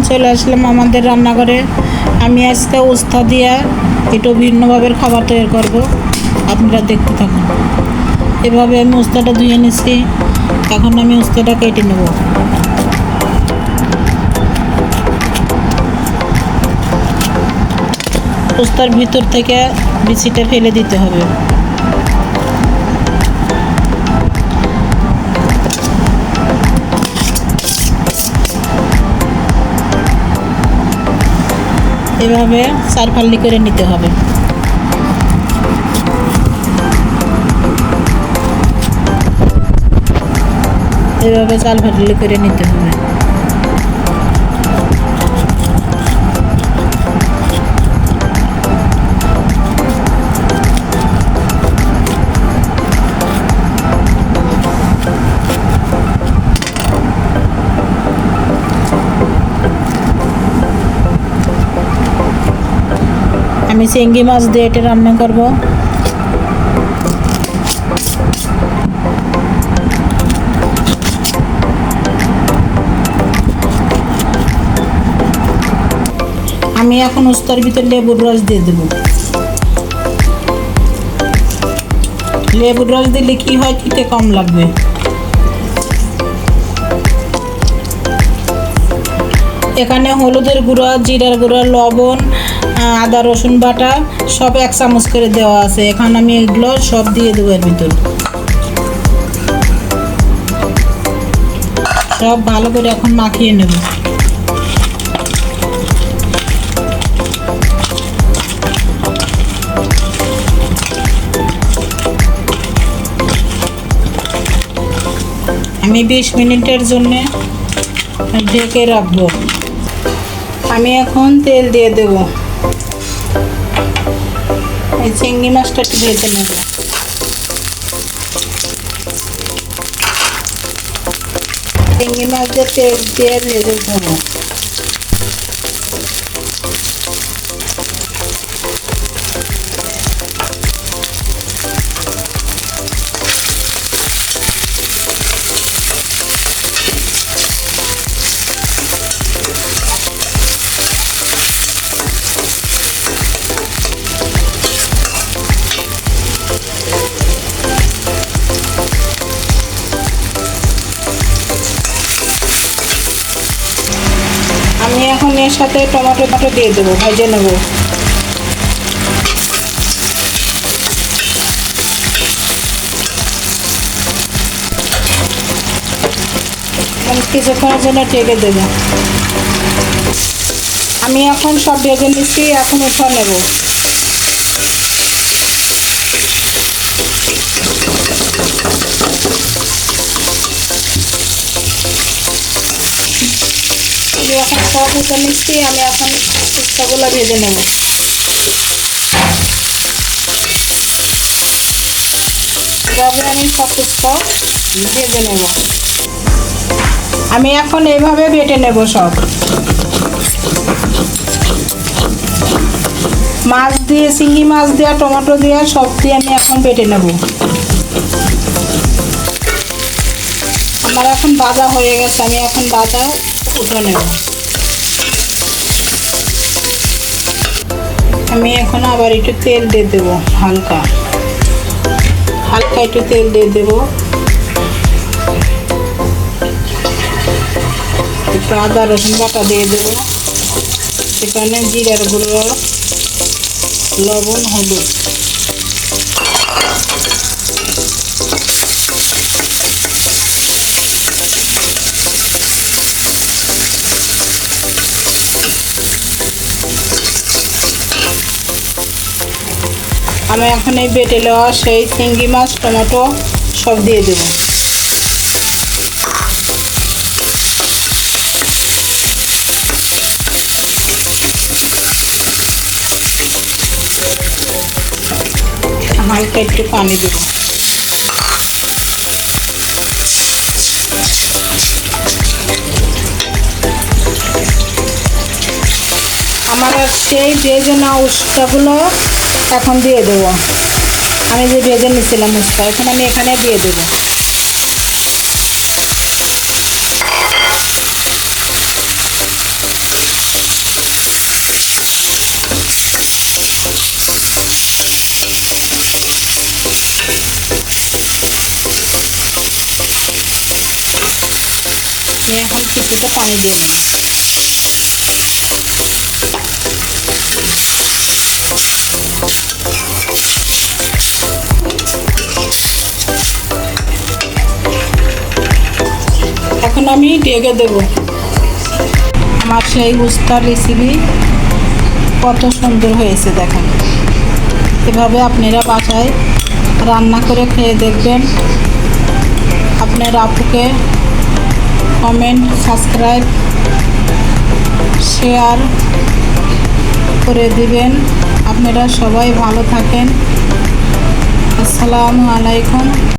চলে আসলাম আমাদের রান্নাঘরে। আমি আজকে উস্তা দিয়া একটু ভিন্নভাবে খাবার তৈরি করব, আপনারা দেখতে থাকুন। এভাবে আমি উস্তাটা ধুয়ে নিচ্ছি, এখন আমি উস্তাটা কেটে নেব। উস্তার ভিতর থেকে বিচিটা ফেলে দিতে হবে। এভাবে চার ফালি করে নিতে হবে। এভাবে চার ফালি করে নিতে হবে। আমি চিংড়ি মাছ দিয়ে এটা রান্না করব। আমি এখন উস্তার ভিতর লেবুর রস দিয়ে দেব। লেবুর রস দিলে কি হয়, খেতে কম লাগবে। এখানে হলুদের গুঁড়া, জিরার গুঁড়া, লবণ, আদা রসুন বাটা সব 1 চামচ করে দেওয়া আছে। এখন আমি এগুলো সব দিয়ে দেবো এর ভিতর। সব ভালো করে এখন মাখিয়ে নেব। আমি 20 মিনিটের জন্য ঢেকে রাখবো। আমি এখন তেল দিয়ে দেব। এই চিংড়ি মাছটা একটু ভেজে নেব। চিংড়ি মাছ দিয়ে তেল দিয়ে ভেজে দেবো। আমি এখন এর সাথে টমেটো দিয়ে দেবো, ভেজে নেব। কিছুক্ষণের জন্য ঢেকে দেবো। আমি এখন সব ভেজে নিচ্ছি, এখন উঠে নেব। এখন সব উঠে নিচ্ছি, আমি এখন উস্তাগুলো ভেজে নেব। এভাবে আমি সব উস্তা ভেজে নেব। আমি এখন এইভাবে বেটে নেব সব। মাছ দিয়ে, চিংড়ি মাছ দিয়ে, টমেটো দিয়ে সব দিয়ে আমি এখন বেটে নেব। আমার এখন ভাজা হয়ে গেছে, আমি এখন ভাজা উঠে নেব। আমি এখন আবার একটু তেল দিয়ে দেবো, হালকা একটু তেল দিয়ে দেবো। একটু আদা রসুন বাটা দিয়ে দেবো। সেখানে জিরার গুঁড়ো, লবণ, হলুদ। আমি এখন এই বেটে নেওয়া সেই চিংড়ি মাছ, টমেটো সব দিয়ে দেবো। হালকা একটু পানি দেবো। আমার সেই ভেজে নেওয়া উস্তাগুলো এখন দিয়ে দেবো। আমি যে ভেজে নিয়েছিলাম উস্তা, এখন আমি এখানে দিয়ে দেবো। এখন কিছুটা পানি দিয়ে নেব। এখন আমি ঢেকে দেব। আমার সেই উস্তার রেসিপি কত সুন্দর হয়েছে দেখেন। এভাবে আপনারা বাসায় রান্না করে খেয়ে দেখবেন। আপনার আপুকে কমেন্ট, সাবস্ক্রাইব, শেয়ার করে দিবেন। আপনারা সবাই ভালো থাকেন। আসসালামু আলাইকুম।